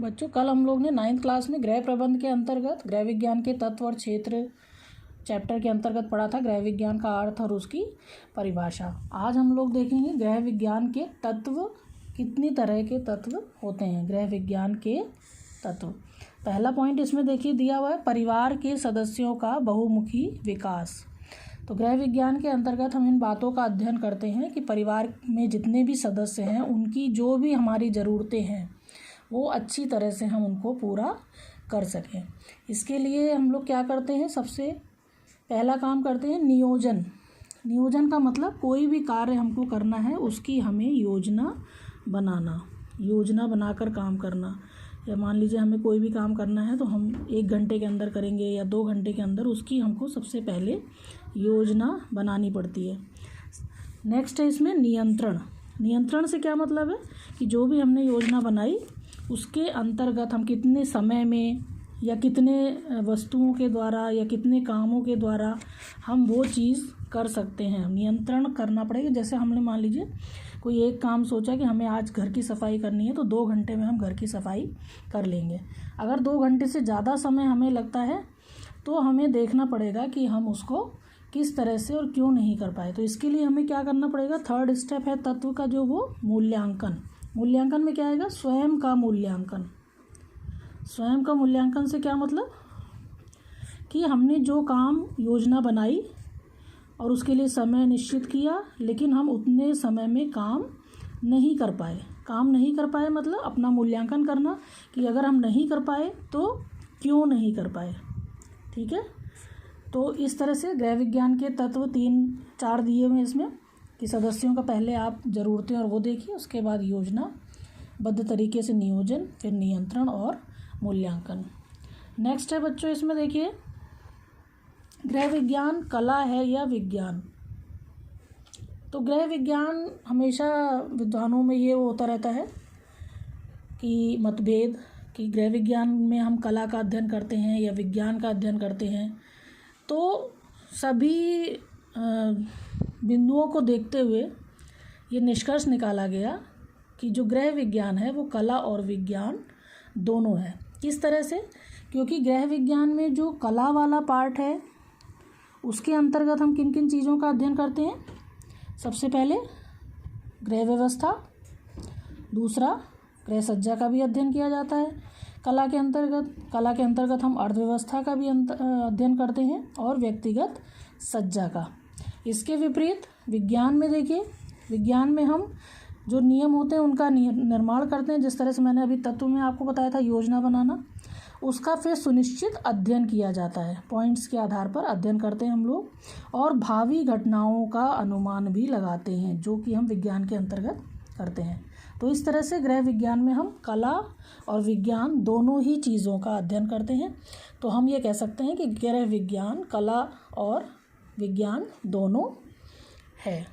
बच्चों कल हम लोग ने 9th क्लास में गृह प्रबंध के अंतर्गत गृह विज्ञान के तत्व और क्षेत्र चैप्टर के अंतर्गत पढ़ा था गृह विज्ञान का अर्थ और उसकी परिभाषा। आज हम लोग देखेंगे गृह विज्ञान के तत्व, कितनी तरह के तत्व होते हैं गृह विज्ञान के तत्व। पहला पॉइंट इसमें देखिए दिया हुआ है, परिवार के सदस्यों का बहुमुखी विकास। तो गृह विज्ञान के अंतर्गत हम इन बातों का अध्ययन करते हैं कि परिवार में जितने भी सदस्य हैं उनकी जो भी हमारी ज़रूरतें हैं वो अच्छी तरह से हम उनको पूरा कर सकें। इसके लिए हम लोग क्या करते हैं, सबसे पहला काम करते हैं नियोजन। नियोजन का मतलब कोई भी कार्य हमको करना है उसकी हमें योजना बनाना, योजना बनाकर काम करना। या मान लीजिए हमें कोई भी काम करना है तो हम 1 घंटे के अंदर करेंगे या 2 घंटे के अंदर, उसकी हमको सबसे पहले योजना बनानी पड़ती है। नेक्स्ट है इसमें नियंत्रण। नियंत्रण से क्या मतलब है कि जो भी हमने योजना बनाई उसके अंतर्गत हम कितने समय में या कितने वस्तुओं के द्वारा या कितने कामों के द्वारा हम वो चीज़ कर सकते हैं, नियंत्रण करना पड़ेगा। जैसे हमने मान लीजिए कोई एक काम सोचा कि हमें आज घर की सफाई करनी है तो 2 घंटे में हम घर की सफाई कर लेंगे। अगर 2 घंटे से ज़्यादा समय हमें लगता है तो हमें देखना पड़ेगा कि हम उसको किस तरह से और क्यों नहीं कर पाए। तो इसके लिए हमें क्या करना पड़ेगा, 3rd स्टेप है तत्व का जो वो मूल्यांकन। मूल्यांकन में क्या आएगा, स्वयं का मूल्यांकन। स्वयं का मूल्यांकन से क्या मतलब कि हमने जो काम योजना बनाई और उसके लिए समय निश्चित किया लेकिन हम उतने समय में काम नहीं कर पाए। काम नहीं कर पाए मतलब अपना मूल्यांकन करना कि अगर हम नहीं कर पाए तो क्यों नहीं कर पाए। ठीक है, तो इस तरह से गृह विज्ञान के तत्व 3-4 दिए हुए इसमें कि सदस्यों का पहले आप ज़रूरतें और वो देखिए, उसके बाद योजनाबद्ध तरीके से नियोजन, फिर नियंत्रण और मूल्यांकन। नेक्स्ट है बच्चों इसमें देखिए, गृह विज्ञान कला है या विज्ञान। तो गृह विज्ञान हमेशा विद्वानों में ये होता रहता है कि मतभेद कि गृह विज्ञान में हम कला का अध्ययन करते हैं या विज्ञान का अध्ययन करते हैं। तो सभी बिंदुओं को देखते हुए ये निष्कर्ष निकाला गया कि जो गृह विज्ञान है वो कला और विज्ञान दोनों है। किस तरह से, क्योंकि गृह विज्ञान में जो कला वाला पार्ट है उसके अंतर्गत हम किन किन चीज़ों का अध्ययन करते हैं। सबसे पहले गृह व्यवस्था, दूसरा गृह सज्जा का भी अध्ययन किया जाता है कला के अंतर्गत हम अर्थव्यवस्था का भी अध्ययन करते हैं और व्यक्तिगत सज्जा का। इसके विपरीत विज्ञान में देखिए, विज्ञान में हम जो नियम होते हैं उनका निर्माण करते हैं। जिस तरह से मैंने अभी तत्व में आपको बताया था योजना बनाना, उसका फिर सुनिश्चित अध्ययन किया जाता है। पॉइंट्स के आधार पर अध्ययन करते हैं हम लोग और भावी घटनाओं का अनुमान भी लगाते हैं जो कि हम विज्ञान के अंतर्गत करते हैं। तो इस तरह से गृह विज्ञान में हम कला और विज्ञान दोनों ही चीज़ों का अध्ययन करते हैं। तो हम ये कह सकते हैं कि गृह विज्ञान कला और विज्ञान दोनों है।